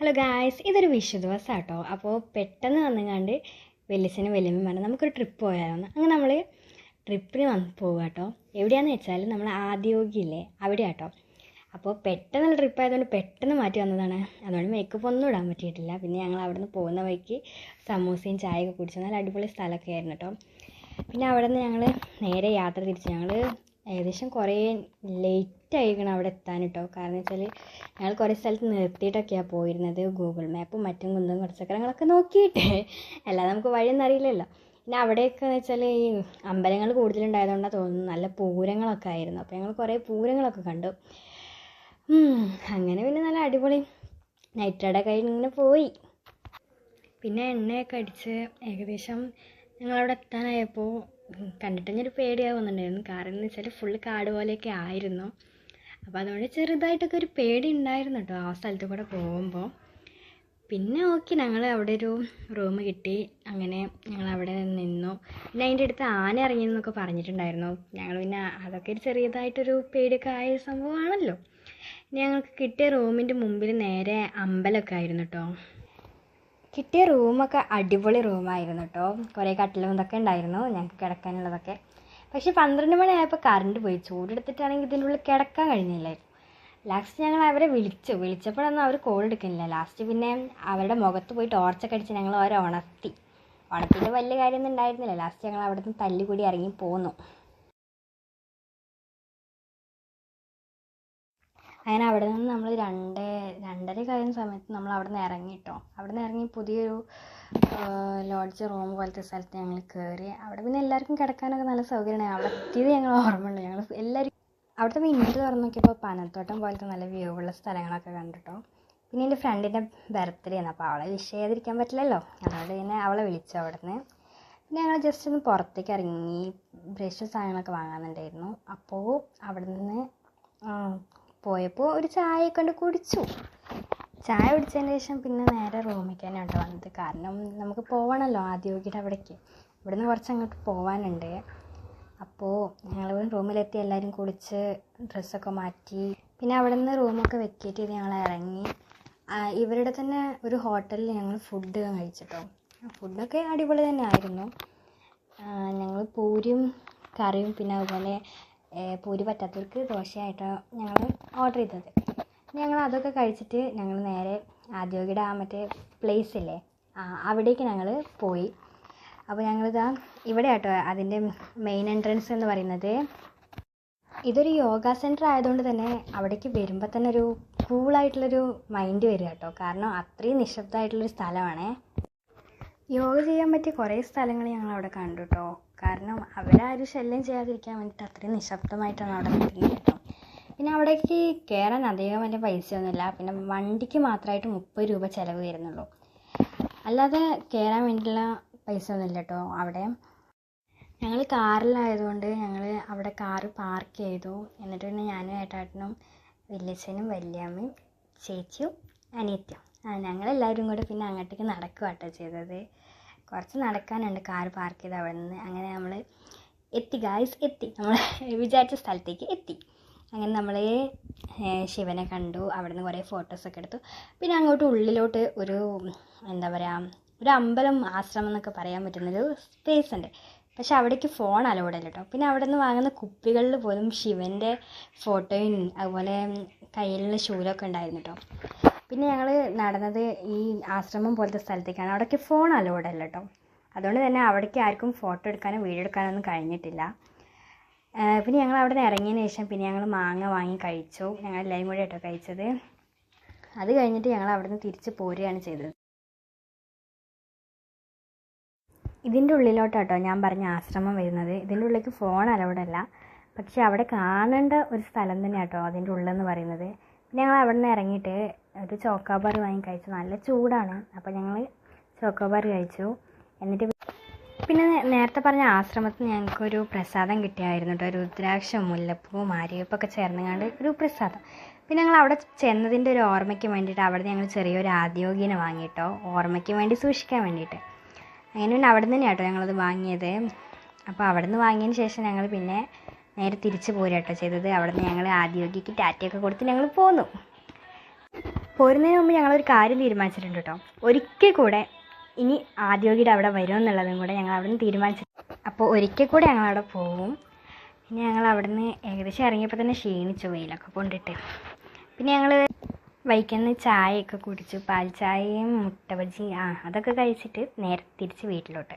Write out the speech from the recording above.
Hello guys, ഇതൊരു വിഷു ദിവസം കേട്ടോ. അപ്പോൾ പെട്ടെന്ന് വന്നുകൊണ്ട് വലിയച്ഛനും വലിയമ്മയും പറഞ്ഞു നമുക്കൊരു ട്രിപ്പ് പോയാലോ. അങ്ങനെ നമ്മൾ ട്രിപ്പിന് പോകുക കേട്ടോ. എവിടെയാണെന്ന് വെച്ചാൽ നമ്മൾ ആദ്യോഗിയില്ലേ അവിടെ കേട്ടോ. അപ്പോൾ പെട്ടെന്നുള്ള ട്രിപ്പ് ആയതുകൊണ്ട് പെട്ടെന്ന് മാറ്റി വന്നതാണ്. അതുകൊണ്ട് മേക്കപ്പ് ഒന്നും ഇടാൻ പറ്റിയിട്ടില്ല. പിന്നെ ഞങ്ങൾ അവിടെ നിന്ന് പോകുന്ന വഴിക്ക് സമൂസയും ചായയൊക്കെ കുടിച്ചു. നല്ല അടിപൊളി സ്ഥലമൊക്കെ ആയിരുന്നു കേട്ടോ. പിന്നെ അവിടെ നിന്ന് ഞങ്ങൾ നേരെ യാത്ര തിരിച്ചു. ഞങ്ങൾ ഏകദേശം കുറേ ലേറ്റ് ആയിരിക്കണം അവിടെ എത്താൻ കേട്ടോ. കാരണം വെച്ചാൽ ഞങ്ങൾ കുറേ സ്ഥലത്ത് നിർത്തിയിട്ടൊക്കെയാണ് പോയിരുന്നത്. ഗൂഗിൾ മാപ്പും മറ്റും കുന്നും കുറച്ചക്കരങ്ങളൊക്കെ നോക്കിയിട്ട്, അല്ലാതെ നമുക്ക് വഴിയൊന്നും അറിയില്ലല്ലോ. പിന്നെ അവിടെയൊക്കെ എന്ന് വെച്ചാൽ ഈ അമ്പലങ്ങൾ കൂടുതലുണ്ടായതുകൊണ്ടാണ് തോന്നുന്നു നല്ല പൂരങ്ങളൊക്കെ ആയിരുന്നു. അപ്പോൾ ഞങ്ങൾ കുറേ പൂരങ്ങളൊക്കെ കണ്ടു. അങ്ങനെ പിന്നെ നല്ല അടിപൊളി നൈറ്റ് റൈഡൊക്കെ കഴിഞ്ഞ് ഇങ്ങനെ പോയി. പിന്നെ എണ്ണയൊക്കെ അടിച്ച് ഏകദേശം ഞങ്ങളവിടെ എത്താനായപ്പോൾ കണ്ടിട്ട് തന്നെയൊരു പേടിയാവുന്നുണ്ടായിരുന്നു. കാരണം എന്ന് വെച്ചാൽ ഫുള്ള് കാട് പോലെയൊക്കെ ആയിരുന്നു. അപ്പോൾ അതുകൊണ്ട് ചെറുതായിട്ടൊക്കെ ഒരു പേടി ഉണ്ടായിരുന്നു കേട്ടോ ആ സ്ഥലത്ത് കൂടെ പോകുമ്പോൾ. പിന്നെ ഓക്കെ, ഞങ്ങൾ അവിടെ ഒരു റൂം കിട്ടി. അങ്ങനെ ഞങ്ങൾ അവിടെ നിന്നു. പിന്നെ അതിൻ്റെ അടുത്ത് ആന ഇറങ്ങിയെന്നൊക്കെ പറഞ്ഞിട്ടുണ്ടായിരുന്നു. ഞങ്ങൾ പിന്നെ അതൊക്കെ ഒരു ചെറിയതായിട്ടൊരു പേടിയൊക്കെ ആയ സംഭവമാണല്ലോ. ഞങ്ങൾക്ക് കിട്ടിയ റൂമിൻ്റെ മുമ്പിൽ നേരെ അമ്പലമൊക്കെ ആയിരുന്നു കേട്ടോ. കിട്ടിയ റൂമൊക്കെ അടിപൊളി റൂമായിരുന്നു കേട്ടോ. കുറേ കട്ടിലും ഇതൊക്കെ ഉണ്ടായിരുന്നു ഞങ്ങൾക്ക് കിടക്കാനുള്ളതൊക്കെ. പക്ഷേ 12 മണിയായപ്പോൾ കറണ്ട് പോയി. ചൂടെടുത്തിട്ടാണെങ്കിൽ ഇതിൻ്റെ ഉള്ളിൽ കിടക്കാൻ കഴിഞ്ഞില്ലായിരുന്നു. ലാസ്റ്റ് ഞങ്ങൾ അവരെ വിളിച്ചപ്പോഴൊന്നും അവർ കോൾ എടുക്കുന്നില്ല. ലാസ്റ്റ് പിന്നെ അവരുടെ മുഖത്ത് പോയി ടോർച്ചൊക്കെ അടിച്ച് ഞങ്ങൾ അവരെ ഉണർത്തിയിട്ട് വലിയ കാര്യമൊന്നും ഉണ്ടായിരുന്നില്ല. ലാസ്റ്റ് ഞങ്ങൾ അവിടെ നിന്ന് തല്ലുകൂടി ഇറങ്ങി പോന്നു. അങ്ങനെ അവിടെ നിന്ന് നമ്മൾ 2:30 കഴിയുന്ന സമയത്ത് നമ്മൾ അവിടെ നിന്ന് ഇറങ്ങി കേട്ടോ. അവിടെ നിന്ന് ഇറങ്ങി പുതിയൊരു ലോഡ്ജ് റൂം പോലത്തെ സ്ഥലത്ത് ഞങ്ങൾ കയറി. അവിടെ പിന്നെ എല്ലാവർക്കും കിടക്കാനൊക്കെ നല്ല സൗകര്യമാണ്. അവിടെ എത്തിയത് ഞങ്ങൾ ഓർമ്മയുണ്ട്. ഞങ്ങൾ എല്ലാവരും അവിടുത്തെ വിൻഡോ തുറന്ന് നോക്കിയപ്പോൾ പനത്തോട്ടം പോലത്തെ നല്ല വ്യൂ ഉള്ള സ്ഥലങ്ങളൊക്കെ കണ്ടിട്ടോ. പിന്നെ എൻ്റെ ഫ്രണ്ടിൻ്റെ ബർത്ത്ഡേ ആണ്. അപ്പോൾ അവളെ വിഷ് ചെയ്തിരിക്കാൻ പറ്റില്ലല്ലോ. അതുകൊണ്ട് പിന്നെ അവളെ വിളിച്ചു അവിടെ നിന്ന്. പിന്നെ ഞങ്ങൾ ജസ്റ്റ് ഒന്ന് പുറത്തേക്ക് ഇറങ്ങി ബ്രഷ് സാധനങ്ങളൊക്കെ വാങ്ങാനുണ്ടായിരുന്നു. അപ്പോൾ അവിടെ നിന്ന് പോയപ്പോൾ ഒരു ചായയൊക്കെ കൊണ്ട് കുടിച്ചു. ചായ കുടിച്ചതിന് ശേഷം പിന്നെ നേരെ റൂമിലേക്ക് തന്നെ കേട്ടോ വന്നത്. കാരണം നമുക്ക് പോകണമല്ലോ ആദ്യോഗിയുടെ അവിടേക്ക്. ഇവിടുന്ന് കുറച്ച് അങ്ങോട്ട് പോകാനുണ്ട്. അപ്പോൾ ഞങ്ങൾ റൂമിലെത്തി, എല്ലാവരും കുളിച്ച് ഡ്രസ്സൊക്കെ മാറ്റി. പിന്നെ അവിടെ നിന്ന് റൂമൊക്കെ വെക്കേറ്റ് ചെയ്ത് ഞങ്ങൾ ഇറങ്ങി. ഇവരുടെ തന്നെ ഒരു ഹോട്ടലിൽ ഞങ്ങൾ ഫുഡ് കഴിച്ചിട്ടോ. ഫുഡൊക്കെ അടിപൊളി തന്നെ ആയിരുന്നു. ഞങ്ങൾ പൂരിയും കറിയും പിന്നെ അതുപോലെ പൂരി പറ്റാത്തവർക്ക് ദോശയായിട്ടാണ് ഞങ്ങൾ ഓർഡർ ചെയ്തത്. ഞങ്ങൾ അതൊക്കെ കഴിച്ചിട്ട് ഞങ്ങൾ നേരെ ആദ്യോഗിയുടെ ആ മറ്റേ പ്ലേസ് ഇല്ലേ അവിടേക്ക് ഞങ്ങൾ പോയി. അപ്പോൾ ഞങ്ങളിതാ ഇവിടെ കേട്ടോ അതിൻ്റെ മെയിൻ എൻട്രൻസ് എന്ന് പറയുന്നത്. ഇതൊരു യോഗ സെൻറ്റർ ആയതുകൊണ്ട് തന്നെ അവിടേക്ക് വരുമ്പോൾ തന്നെ ഒരു കൂളായിട്ടുള്ളൊരു മൈൻഡ് വരിക കേട്ടോ. കാരണം അത്രയും നിശബ്ദമായിട്ടുള്ളൊരു സ്ഥലമാണേ. യോഗ ചെയ്യാൻ പറ്റിയ കുറേ സ്ഥലങ്ങൾ ഞങ്ങൾ അവിടെ കണ്ടു കേട്ടോ. കാരണം അവരാരും ശല്യം ചെയ്യാതിരിക്കാൻ വേണ്ടിയിട്ട് അത്രയും നിശബ്ദമായിട്ടാണ് അവിടെ നിൽക്കുന്നത് കേട്ടോ. പിന്നെ അവിടേക്ക് കയറാൻ അധികം വലിയ പൈസയൊന്നുമില്ല. പിന്നെ വണ്ടിക്ക് മാത്രമായിട്ട് 30 രൂപ ചിലവ് വരുന്നുള്ളൂ. അല്ലാതെ കയറാൻ വേണ്ടിയിട്ടുള്ള പൈസ ഒന്നുമില്ല കേട്ടോ അവിടെ. ഞങ്ങൾ കാറിലായതുകൊണ്ട് ഞങ്ങൾ അവിടെ കാറ് പാർക്ക് ചെയ്തു. എന്നിട്ട് പിന്നെ ഞാനും ഏട്ടാട്ടനും വലിയച്ഛനും വല്യമ്മയും ചേച്ചിയും അനിയത്തിയും ഞങ്ങളെല്ലാവരും കൂടെ പിന്നെ അങ്ങോട്ടേക്ക് നടക്കുക കേട്ടോ ചെയ്തത്. കുറച്ച് നടക്കാനുണ്ട് കാറ് പാർക്ക് ചെയ്ത് അവിടെ നിന്ന്. അങ്ങനെ നമ്മൾ എത്തി നമ്മൾ വിചാരിച്ച സ്ഥലത്തേക്ക് എത്തി. അങ്ങനെ നമ്മൾ ശിവനെ കണ്ടു. അവിടെ നിന്ന് കുറേ ഫോട്ടോസൊക്കെ എടുത്തു. പിന്നെ അങ്ങോട്ട് ഉള്ളിലോട്ട് ഒരു എന്താ പറയുക, ഒരു അമ്പലം ആശ്രമം എന്നൊക്കെ പറയാൻ പറ്റുന്നൊരു സ്പേസ് ഉണ്ട്. പക്ഷെ അവിടേക്ക് ഫോൺ അലൗഡ് അല്ല കേട്ടോ. പിന്നെ അവിടെ നിന്ന് വാങ്ങുന്ന കുപ്പികളിൽ പോലും ശിവൻ്റെ ഫോട്ടോയും അതുപോലെ കയ്യിലുള്ള ശൂലമൊക്കെ ഉണ്ടായിരുന്നു കേട്ടോ. പിന്നെ ഞങ്ങൾ നടന്നത് ഈ ആശ്രമം പോലത്തെ സ്ഥലത്തേക്കാണ്. അവിടേക്ക് ഫോൺ അലൗഡ് അല്ല കേട്ടോ. അതുകൊണ്ട് തന്നെ അവിടേക്ക് ആർക്കും ഫോട്ടോ എടുക്കാനോ വീഡിയോ എടുക്കാനോ ഒന്നും കഴിഞ്ഞിട്ടില്ല. പിന്നെ ഞങ്ങൾ അവിടെ നിന്ന് ഇറങ്ങിയതിന് ശേഷം പിന്നെ ഞങ്ങൾ മാങ്ങ വാങ്ങി കഴിച്ചു. ഞങ്ങൾ എല്ലാവരും കൂടി കേട്ടോ കഴിച്ചത്. അത് കഴിഞ്ഞിട്ട് ഞങ്ങൾ അവിടെ നിന്ന് തിരിച്ച് പോരുകയാണ് ചെയ്തത്. ഇതിൻ്റെ ഉള്ളിലോട്ടാട്ടോ ഞാൻ പറഞ്ഞ ആശ്രമം വരുന്നത്. ഇതിൻ്റെ ഉള്ളിലേക്ക് ഫോൺ അലൗഡ് അല്ല. പക്ഷെ അവിടെ കാണേണ്ട ഒരു സ്ഥലം തന്നെ കേട്ടോ അതിൻ്റെ ഉള്ളെന്ന് പറയുന്നത്. പിന്നെ ഞങ്ങൾ അവിടെ നിന്ന് ഇറങ്ങിയിട്ട് ഒരു ചോക്കോബാർ വാങ്ങി കഴിച്ചു. നല്ല ചൂടാണ്. അപ്പോൾ ഞങ്ങൾ ചോക്കോബാർ കഴിച്ചു. എന്നിട്ട് പിന്നെ നേരത്തെ പറഞ്ഞ ആശ്രമത്തിൽ ഞങ്ങൾക്കൊരു പ്രസാദം കിട്ടിയായിരുന്നു കേട്ടോ. രുദ്രാക്ഷം, മുല്ലപ്പൂവും ആര്യവപ്പൊക്കെ ചേർന്നുകൊണ്ട് ഒരു പ്രസാദം. പിന്നെ ഞങ്ങൾ അവിടെ ചെന്നതിൻ്റെ ഒരു ഓർമ്മയ്ക്ക് വേണ്ടിയിട്ട് അവിടെ ഞങ്ങൾ ചെറിയൊരു ആദ്യോഗീനെ വാങ്ങിയിട്ടോ, ഓർമ്മയ്ക്ക് വേണ്ടി സൂക്ഷിക്കാൻ വേണ്ടിയിട്ട്. അങ്ങനെ പിന്നെ അവിടെ നിന്ന് തന്നെ കേട്ടോ ഞങ്ങളത് വാങ്ങിയത്. അപ്പോൾ അവിടെ നിന്ന് വാങ്ങിയതിന് ശേഷം ഞങ്ങൾ പിന്നെ നേരെ തിരിച്ച് പോരുക കേട്ടോ ചെയ്തത്. അവിടെ നിന്ന് ഞങ്ങൾ ആദ്യോഗിക്ക് ടാറ്റയൊക്കെ കൊടുത്ത് ഞങ്ങൾ പോന്നു. പോരുന്നതിന് മുമ്പ് ഞങ്ങളൊരു കാര്യം തീരുമാനിച്ചിട്ടുണ്ട് കേട്ടോ. ഒരിക്കൽ കൂടെ ഇനി ആദ്യോഗിയുടെ അവിടെ വരുമെന്നുള്ളതും കൂടെ ഞങ്ങൾ അവിടെ നിന്ന് തീരുമാനിച്ചു. അപ്പോൾ ഒരിക്കൽ കൂടെ ഞങ്ങളവിടെ പോവും. പിന്നെ ഞങ്ങൾ അവിടെ നിന്ന് ഏകദേശം ഇറങ്ങിയപ്പോൾ തന്നെ ക്ഷീണിച്ചു, വെയിലൊക്കെ കൊണ്ടിട്ട്. പിന്നെ ഞങ്ങൾ വൈകുന്ന ചായയൊക്കെ കുടിച്ചു, പാൽ ചായയും മുട്ട ബജി അതൊക്കെ കഴിച്ചിട്ട് നേരെ തിരിച്ച് വീട്ടിലോട്ട്.